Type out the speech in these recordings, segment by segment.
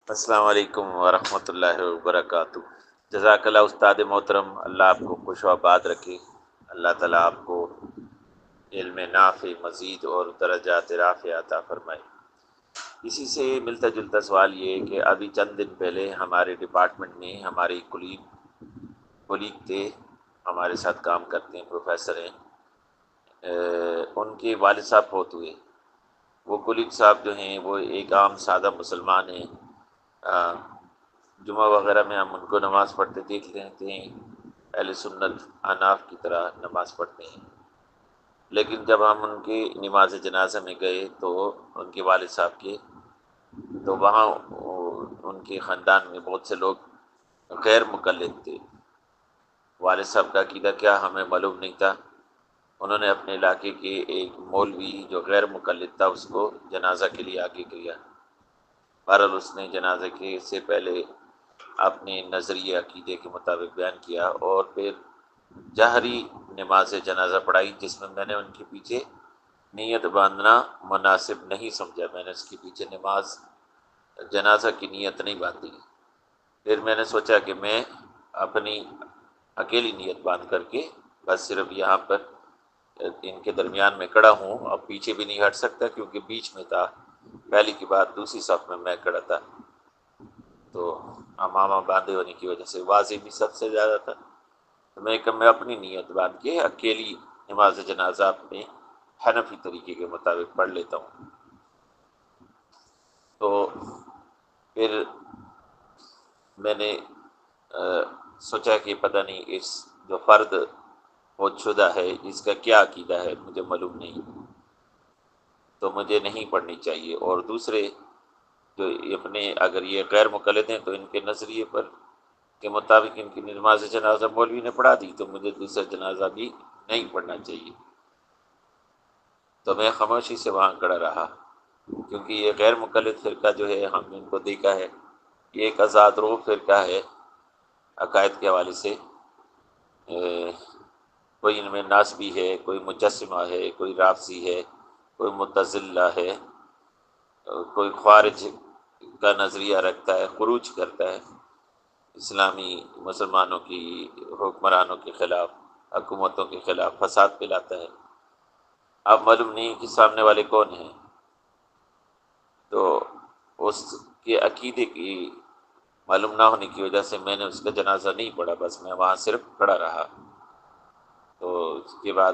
السلام علیکم ورحمۃ اللہ وبرکاتہ۔ جزاک اللہ استاد محترم، اللہ آپ کو خوش و آباد رکھے، اللہ تعالیٰ آپ کو علم نافع مزید اور درجات رافع عطا فرمائے۔ اسی سے ملتا جلتا سوال یہ ہے کہ ابھی چند دن پہلے ہمارے ڈپارٹمنٹ میں ہمارے کولیگ تھے، ہمارے ساتھ کام کرتے ہیں، پروفیسر ہیں، ان کے والد صاحب فوت ہوئے۔ وہ کولیگ صاحب جو ہیں وہ ایک عام سادہ مسلمان ہیں، جمعہ وغیرہ میں ہم ان کو نماز پڑھتے دیکھ لیتے ہیں، اہل سنت اناف کی طرح نماز پڑھتے ہیں، لیکن جب ہم ان کی نماز جنازہ میں گئے تو ان کے والد صاحب کے، تو وہاں ان کے خاندان میں بہت سے لوگ غیر مقلد تھے۔ والد صاحب کا عقیدہ کیا ہمیں معلوم نہیں تھا۔ انہوں نے اپنے علاقے کے ایک مولوی جو غیر مقلد تھا اس کو جنازہ کے لیے آگے کیا۔ بہرحال اس نے جنازے کے سے پہلے اپنے نظریے عقیدے کے مطابق بیان کیا اور پھر جہری نماز جنازہ پڑھائی، جس میں نے ان کے پیچھے نیت باندھنا مناسب نہیں سمجھا۔ میں نے اس کے پیچھے نماز جنازہ کی نیت نہیں باندھی۔ پھر میں نے سوچا کہ میں اپنی اکیلی نیت باندھ کر کے بس صرف یہاں پر ان کے درمیان میں کھڑا ہوں، اب پیچھے بھی نہیں ہٹ سکتا کیونکہ بیچ میں تھا، پہلی کی بات دوسری صف میں کھڑا تھا، تو امامہ باندھے ہونے کی وجہ سے واضح بھی سب سے زیادہ تھا، تو میں اپنی نیت باندھ کے اکیلی نماز جنازہ اپنے حنفی طریقے کے مطابق پڑھ لیتا ہوں۔ تو پھر میں نے سوچا کہ پتہ نہیں اس جو فرد فوت شدہ ہے اس کا کیا عقیدہ ہے، مجھے معلوم نہیں، تو مجھے نہیں پڑھنی چاہیے۔ اور دوسرے جو اپنے اگر یہ غیر مقلد ہیں تو ان کے نظریے پر کے مطابق ان کی نماز جنازہ مولوی نے پڑھا دی تو مجھے دوسرا جنازہ بھی نہیں پڑھنا چاہیے۔ تو میں خاموشی سے وہاں کھڑا رہا، کیونکہ یہ غیر مقلد فرقہ جو ہے ہم نے ان کو دیکھا ہے، یہ ایک آزاد روح فرقہ ہے عقائد کے حوالے سے۔ کوئی ان میں ناسبی ہے، کوئی مجسمہ ہے، کوئی رافضی ہے، کوئی معتزلہ ہے، کوئی خارج کا نظریہ رکھتا ہے، خروج کرتا ہے اسلامی مسلمانوں کی حکمرانوں کے خلاف، حکومتوں کے خلاف فساد پھیلاتا ہے۔ اب معلوم نہیں کہ سامنے والے کون ہیں، تو اس کے عقیدے کی معلوم نہ ہونے کی وجہ سے میں نے اس کا جنازہ نہیں پڑھا، بس میں وہاں صرف کھڑا رہا۔ تو اس کے بعد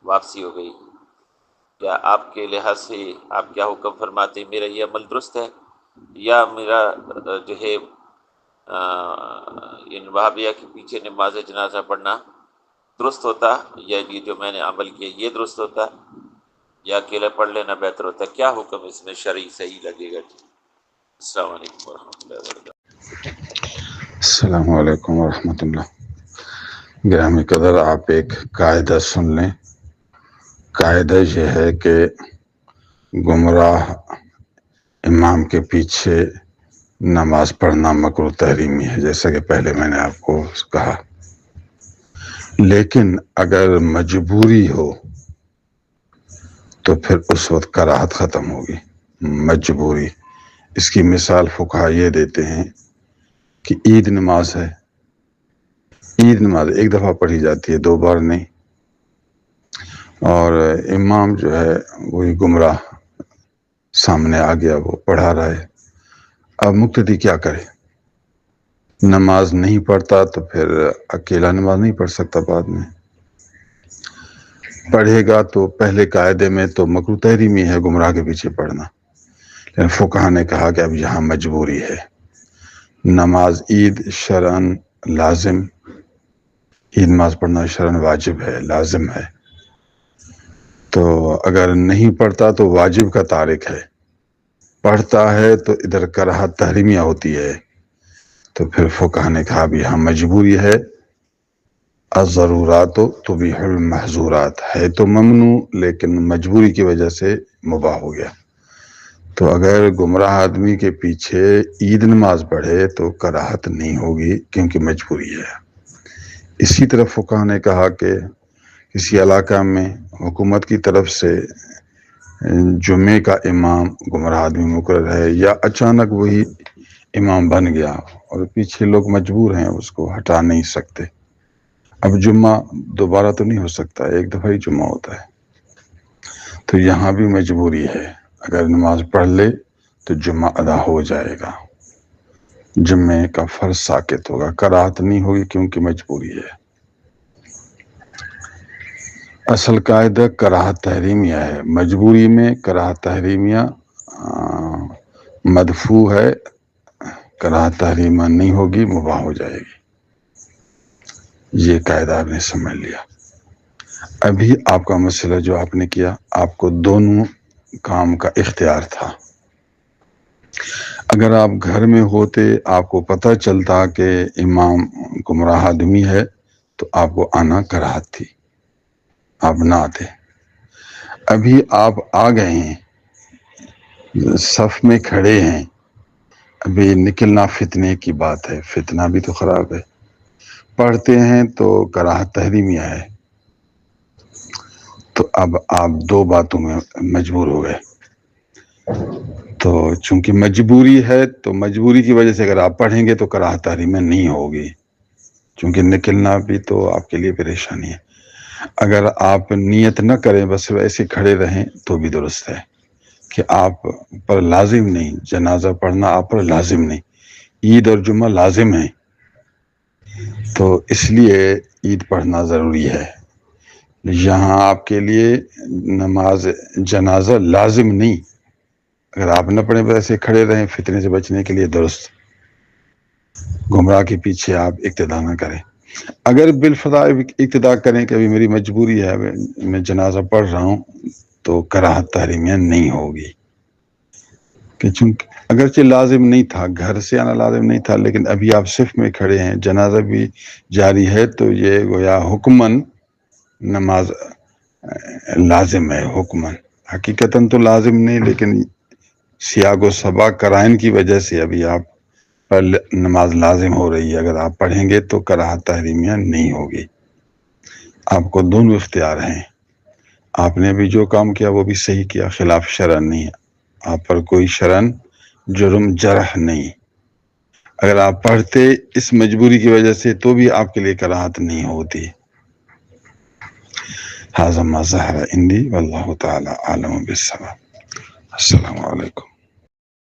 واپسی ہو گئی۔ کیا آپ کے لحاظ سے آپ کیا حکم فرماتے ہیں؟ میرا یہ عمل درست ہے یا میرا جو ہے ان وہابیہ کے پیچھے نماز جنازہ پڑھنا درست ہوتا، یا یہ جو میں نے عمل کیا یہ درست ہوتا، یا اکیلے پڑھ لینا بہتر ہوتا؟ کیا حکم اس میں شرعی صحیح لگے گا؟ جی السلام علیکم ورحمۃ اللہ وبرکاتہ۔ السلام علیکم ورحمۃ اللہ۔ گرامی قدر، آپ ایک قاعدہ سن لیں۔ قاعدہ یہ ہے کہ گمراہ امام کے پیچھے نماز پڑھنا مکروہ تحریمی ہے، جیسا کہ پہلے میں نے آپ کو کہا، لیکن اگر مجبوری ہو تو پھر اس وقت کراہت ختم ہوگی۔ مجبوری، اس کی مثال فقہا یہ دیتے ہیں کہ عید نماز ہے، عید نماز ایک دفعہ پڑھی جاتی ہے، دو بار نہیں، اور امام جو ہے وہی گمراہ سامنے آ گیا، وہ پڑھا رہا ہے، اب مقتدی کیا کرے؟ نماز نہیں پڑھتا تو پھر اکیلا نماز نہیں پڑھ سکتا، بعد میں پڑھے گا تو پہلے قاعدے میں تو مکروہ تحریمی ہے گمراہ کے پیچھے پڑھنا، لیکن فقہا نے کہا کہ اب یہاں مجبوری ہے، نماز عید شرعاً لازم، عید نماز پڑھنا شرعاً واجب ہے، لازم ہے، تو اگر نہیں پڑھتا تو واجب کا تارک ہے، پڑھتا ہے تو ادھر کراہت تحریمیہ ہوتی ہے، تو پھر فقہا نے کہا بھی یہاں مجبوری ہے، الضرورات تبیح المحظورات، ہے تو ممنوع لیکن مجبوری کی وجہ سے مباح ہو گیا، تو اگر گمراہ آدمی کے پیچھے عید نماز پڑھے تو کراہت نہیں ہوگی کیونکہ مجبوری ہے۔ اسی طرح فقہا نے کہا کہ کسی علاقہ میں حکومت کی طرف سے جمعے کا امام گمراہ آدمی مقرر ہے، یا اچانک وہی امام بن گیا اور پیچھے لوگ مجبور ہیں اس کو ہٹا نہیں سکتے. اب جمعہ دوبارہ تو نہیں ہو سکتا، ایک دفعہ ہی جمعہ ہوتا ہے. تو یہاں بھی مجبوری ہے، اگر نماز پڑھ لے تو جمعہ ادا ہو جائے گا، جمعے کا فرض ساقط ہوگا، کراہت نہیں ہوگی کیونکہ مجبوری ہے. اصل قاعدہ کراہت تحریمیہ ہے، مجبوری میں کراہت تحریمیہ مدفوع ہے، کراہت تحریمیہ نہیں ہوگی، مباح ہو جائے گی. یہ قاعدہ آپ نے سمجھ لیا. ابھی آپ کا مسئلہ جو آپ نے کیا، آپ کو دونوں کام کا اختیار تھا. اگر آپ گھر میں ہوتے، آپ کو پتہ چلتا کہ امام گمراہ آدمی ہے تو آپ کو آنا کراہت تھی، آپ نہ آتے. ابھی آپ آ گئے ہیں، صف میں کھڑے ہیں، ابھی نکلنا فتنے کی بات ہے، فتنہ بھی تو خراب ہے. پڑھتے ہیں تو کراہت تحریمیہ ہے. تو اب آپ دو باتوں میں مجبور ہو گئے. تو چونکہ مجبوری ہے تو مجبوری کی وجہ سے اگر آپ پڑھیں گے تو کراہت تحریمیہ نہیں ہوگی، چونکہ نکلنا بھی تو آپ کے لیے پریشانی ہے. اگر آپ نیت نہ کریں، بس ایسے کھڑے رہیں تو بھی درست ہے کہ آپ پر لازم نہیں، جنازہ پڑھنا آپ پر لازم نہیں. عید اور جمعہ لازم ہیں، تو اس لیے عید پڑھنا ضروری ہے. یہاں آپ کے لیے نماز جنازہ لازم نہیں، اگر آپ نہ پڑھیں ایسے کھڑے رہیں فتنے سے بچنے کے لیے درست. گمراہ کے پیچھے آپ اقتدا نہ کریں. اگر بالفضا اقتدا کریں کہ ابھی میری مجبوری ہے، میں جنازہ پڑھ رہا ہوں، تو کراہت تحریمیہ نہیں ہوگی. کہ چونکہ اگرچہ لازم نہیں تھا، گھر سے آنا لازم نہیں تھا، لیکن ابھی آپ صف میں کھڑے ہیں، جنازہ بھی جاری ہے، تو یہ گویا حکماً نماز لازم ہے. حکماً، حقیقتاً تو لازم نہیں، لیکن سیاق و سباق قرائن کی وجہ سے ابھی آپ پر نماز لازم ہو رہی ہے. اگر آپ پڑھیں گے تو کراہت تحریمیہ نہیں ہوگی. آپ کو دونوں اختیار ہیں. آپ نے بھی جو کام کیا وہ بھی صحیح کیا، خلاف شرع نہیں ہے. آپ پر کوئی شرعن جرم جرح نہیں. اگر آپ پڑھتے اس مجبوری کی وجہ سے تو بھی آپ کے لیے کراہت نہیں ہوتی. ھذا ما ظہر عندی واللہ تعالی اعلم بالصواب. السلام علیکم.